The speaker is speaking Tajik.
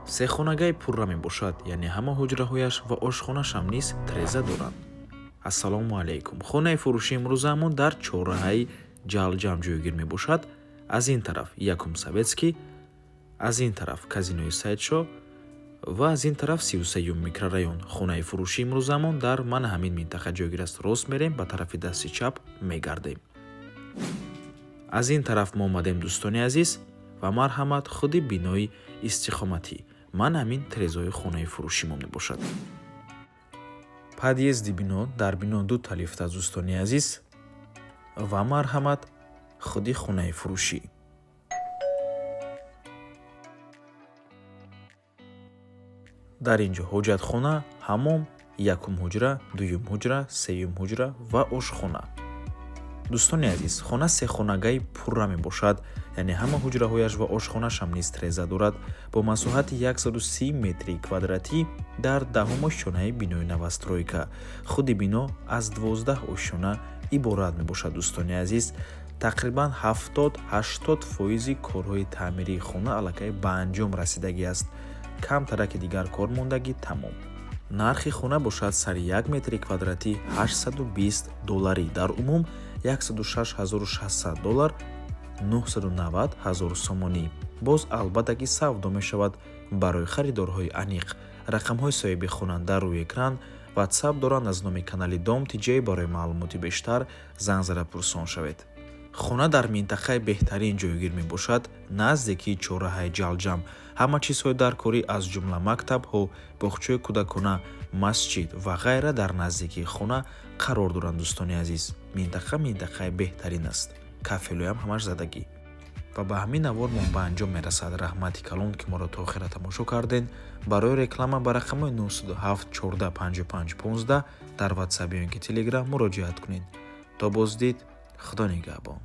се хонагай пурра мебошад, яъне ҳама ҳуҷраҳояш ва ошхонашам низ треза доранд. ассалому алайкум. Хонаи фурӯши имрӯзаамон дар чораҳаи ҷалҷам ҷойгир мебошад. аз ин тараф якум советский, аз ин тараф казинои Сайдшо ва аз ин тараф 33 микрорайон. Хонаи фурӯши имрӯзаамон дар мана ҳамин минтақа ҷойгир аст. Рост мерем, ба тарафи дасти чап мегардем. аз ин тараф мо омадем дӯстони азиз ва марҳамат, худи бинои истиқоматӣ. ман ҳамин трезои хонаи фурӯшимон мебошад. подъезди бино, дар бино дута лифт аст дӯстони азиз ва марҳамат, худи хонаи фурӯшӣ. дар инҷо ҳоҷатхона, ҳаммом, якум ҳуҷра, дуюм ҳуҷра, сеюм ҳуҷра ва ошхона. дӯстони азиз, хона сехонагаи пурра мебошад, яъне ҳама ҳуҷраҳояш ва ошхонашам низ треза дорад. бо масоҳати 130 метри квадратӣ дар даҳум ошёнаи бинои новостройка. худи бино аз 12 ошёна иборат мебошад. дӯстони азиз, тақрибан 70-80% корҳои таъмирии хона аллакай ба анҷом расидагӣ аст. камтараки дигар кор мондагӣ тамом. нархи хона бошад сари 1 метри квадратӣ $820. дар умум $106,600, $990,000 сомонӣ. боз албатта ки савдо мешавад барои харидорҳои аниқ. рақамҳои соҳиби хона дар рӯи экран. ватсап доранд. аз номи канали Дом Тиҷей барои маълумоти бештар занг зада пурсон шавед. хона дар минтақаи беҳтарин ҷойгир мебошад, наздики чораҳаи ҷалҷам. ҳама чизҳои даркорӣ аз ҷумла мактабҳо, боғчаи кӯдакона, масҷид ва ғайра дар наздикии хона қарор доранд. дӯстони азиз, минтақаи беҳтарин аст. кафелоям ҳамаш задагӣ. ва ба ҳамин навор мо ба анҷом мерасад. раҳмати калон ки моро то охира тамошо карден. барои реклама ба рақамҳои 97 14 55 15 дар ватсап ё ин ки телеграм муроҷиат кунед. то боздид, худо нигаҳбон.